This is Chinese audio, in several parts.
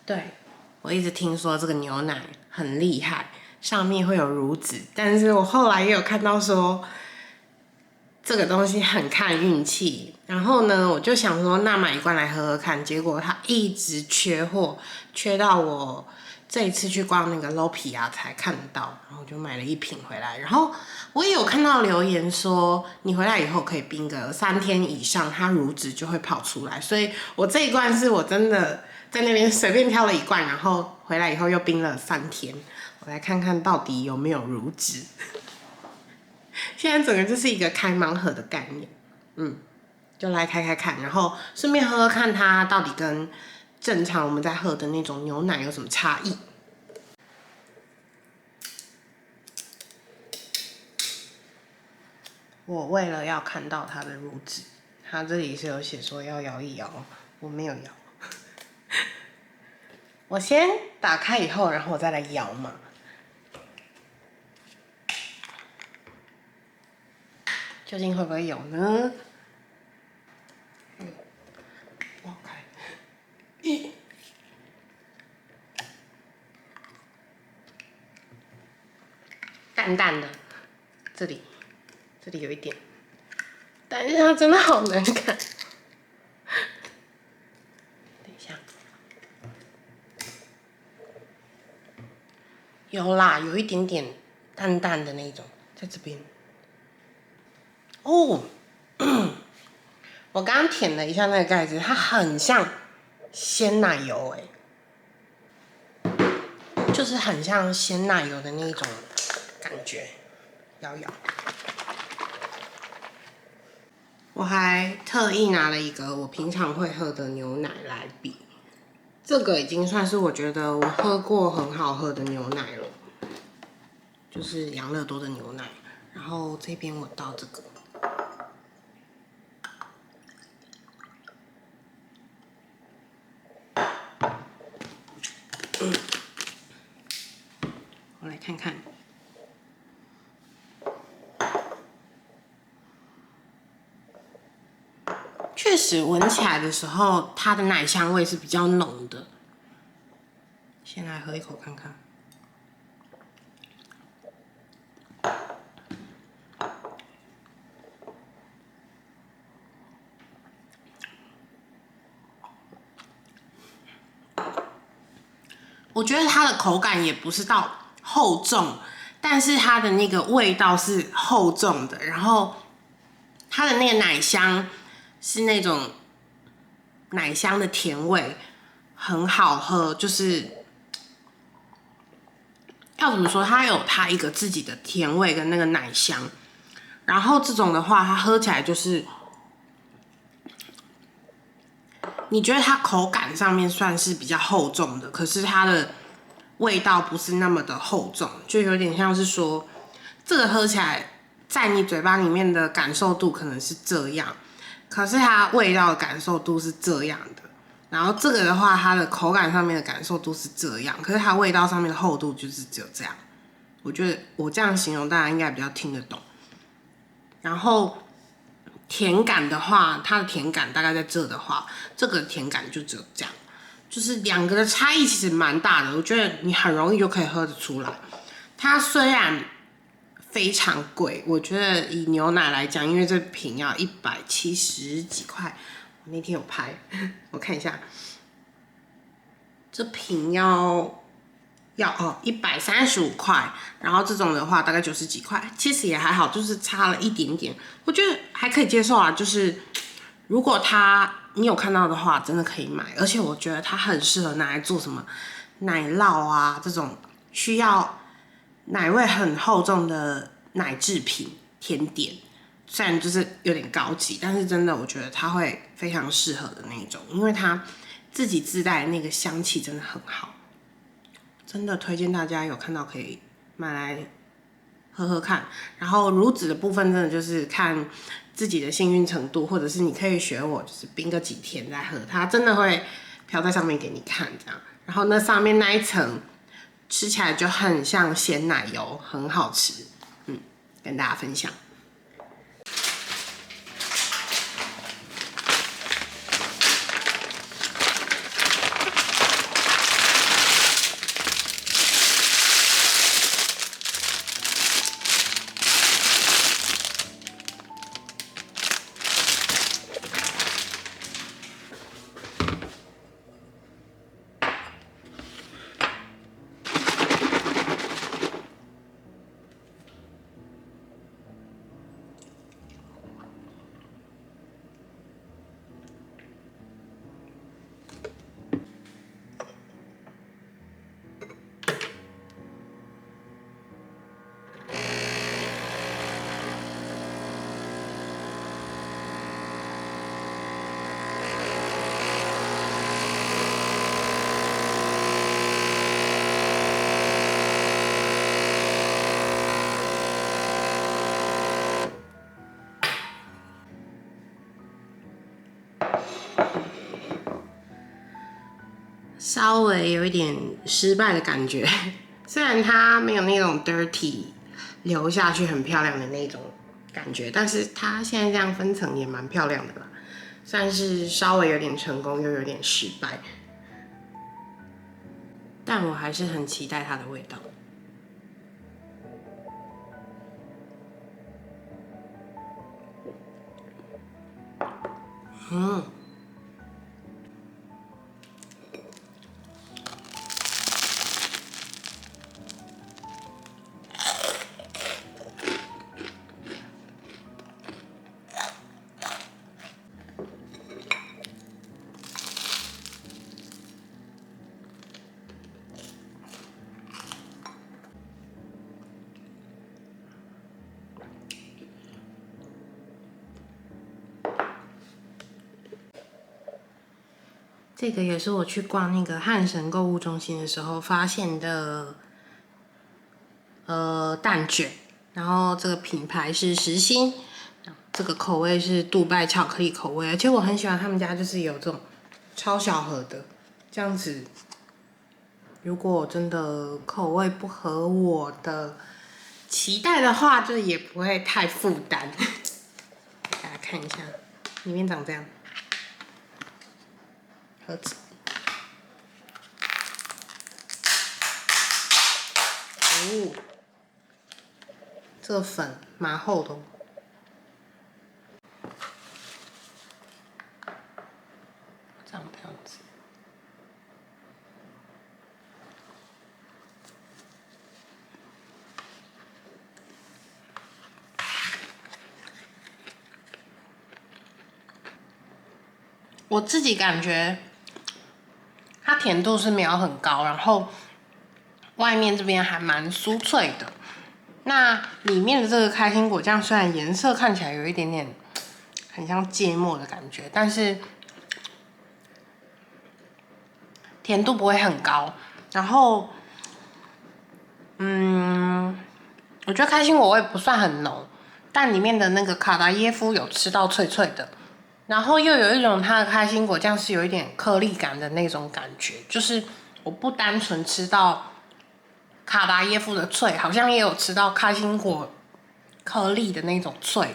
对，我一直听说这个牛奶很厉害，上面会有乳脂，但是我后来也有看到说这个东西很看运气。然后呢，我就想说，那买一罐来喝喝看。结果它一直缺货，缺到我这一次去逛那个 Lopia 才看到，然后我就买了1瓶回来。然后我也有看到留言说，你回来以后可以冰个3天以上，它乳脂就会跑出来。所以我这一罐是我真的在那边随便挑了1罐，然后回来以后又冰了3天。我来看看到底有没有乳脂。现在整个就是一个开盲盒的概念，就来开看，然后顺便喝喝看它到底跟正常我们在喝的那种牛奶有什么差异。我为了要看到它的乳脂，它这里是有写说要摇一摇，我没有摇。我先打开以后，然后我再来摇嘛。究竟会不会有呢？我开，淡淡的，这里有一点，但是它真的好难看。等一下，有啦，有一点点淡淡的那种，在这边。哦，我刚刚舔了一下那个盖子，它很像鲜奶油就是很像鲜奶油的那种感觉。摇摇。我还特意拿了一个我平常会喝的牛奶来比，这个已经算是我觉得我喝过很好喝的牛奶了，就是养乐多的牛奶。然后这边我倒这个。我来看看，确实闻起来的时候，它的奶香味是比较浓的。先来喝一口看看。我觉得它的口感也不是到厚重，但是它的那个味道是厚重的，然后它的那个奶香是那种奶香的甜味，很好喝。就是要怎么说，它有它一个自己的甜味跟那个奶香。然后这种的话，它喝起来就是，你觉得它口感上面算是比较厚重的，可是它的味道不是那么的厚重，就有点像是说，这个喝起来在你嘴巴里面的感受度可能是这样，可是它味道的感受度是这样的。然后这个的话，它的口感上面的感受度是这样，可是它味道上面的厚度就是只有这样。我觉得我这样形容大家应该比较听得懂。然后甜感的话，它的甜感大概在这的话，这个甜感就只有这样，就是两个的差异其实蛮大的。我觉得你很容易就可以喝得出来。它虽然非常贵，我觉得以牛奶来讲，因为这瓶要170几块，我那天有拍，我看一下，这瓶要135块，然后这种的话大概90几块，其实也还好，就是差了一点点，我觉得还可以接受啊。就是如果你有看到的话，真的可以买，而且我觉得它很适合拿来做什么奶酪啊这种需要奶味很厚重的奶制品甜点。虽然就是有点高级，但是真的我觉得它会非常适合的那种，因为它自己自带的那个香气真的很好。真的推荐大家有看到可以买来喝喝看。然后乳脂的部分真的就是看自己的幸运程度，或者是你可以学我，就是冰个几天再喝，它真的会飘在上面给你看这样。然后那上面那一层吃起来就很像鲜奶油，很好吃，跟大家分享。稍微有一点失败的感觉，虽然它没有那种 dirty 流下去很漂亮的那种感觉，但是它现在这样分层也蛮漂亮的啦，算是稍微有点成功又有点失败，但我还是很期待它的味道。这个也是我去逛那个汉神购物中心的时候发现的，蛋卷，然后这个品牌是时心，这个口味是杜拜巧克力口味，而且我很喜欢他们家就是有这种超小盒的，这样子，如果真的口味不合我的期待的话，就也不会太负担。给大家看一下，里面长这样。盒子，哦，这个粉蛮厚的哦，长这样子。我自己感觉。它甜度是没有很高，然后外面这边还蛮酥脆的。那里面的这个开心果酱虽然颜色看起来有一点点很像芥末的感觉，但是甜度不会很高。然后，我觉得开心果味不算很浓，但里面的那个卡达耶夫有吃到脆脆的。然后又有一种它的开心果酱是有一点颗粒感的那种感觉，就是我不单纯吃到卡达耶夫的脆，好像也有吃到开心果颗粒的那种脆，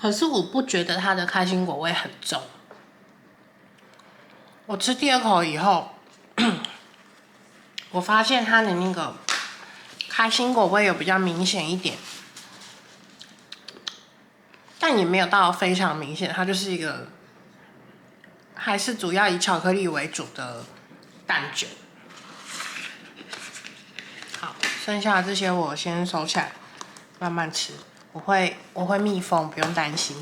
可是我不觉得它的开心果味很重。我吃第二口以后，我发现它的那个开心果味有比较明显一点。但也没有到非常明显，它就是一个还是主要以巧克力为主的蛋卷。好，剩下的这些我先收起来，慢慢吃。我会密封，不用担心。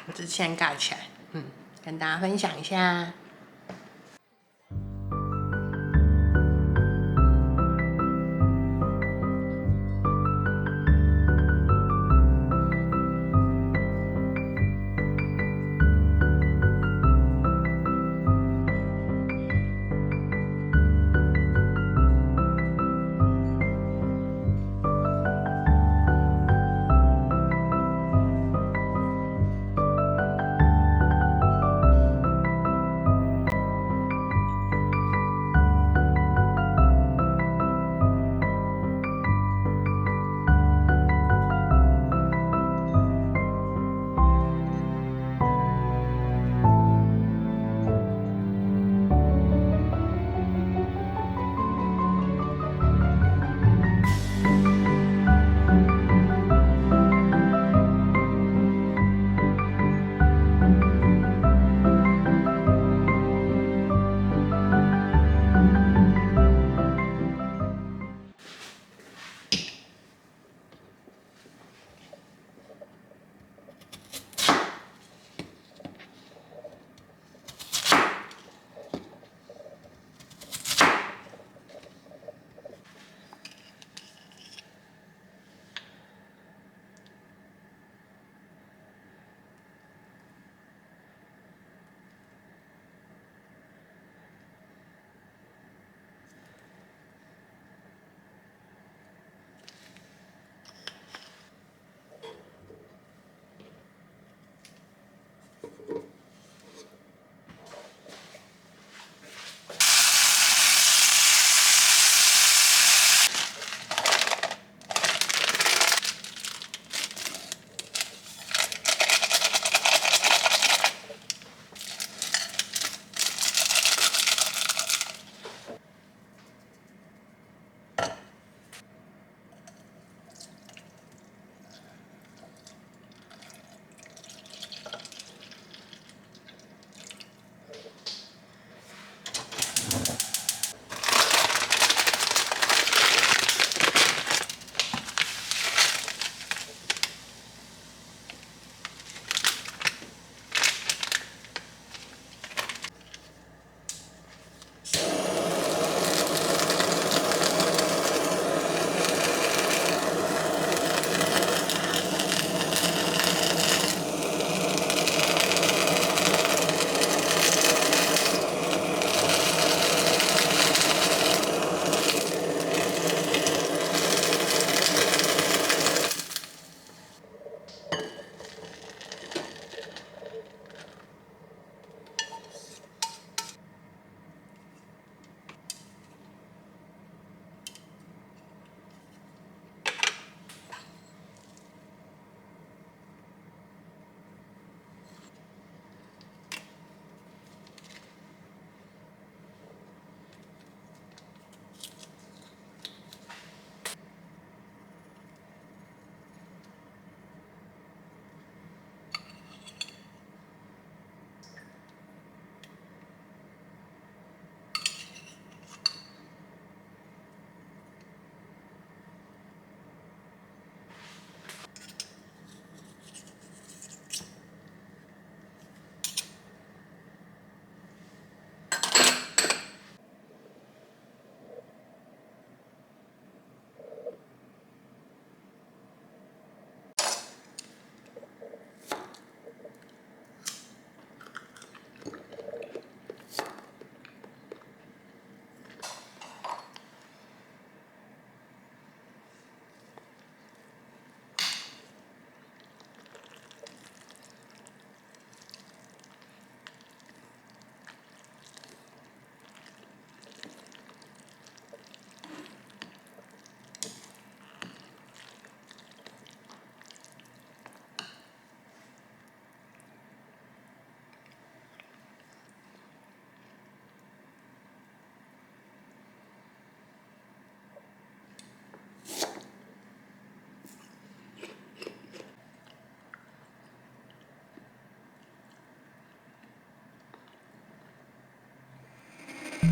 我这先盖起来，跟大家分享一下。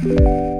拜。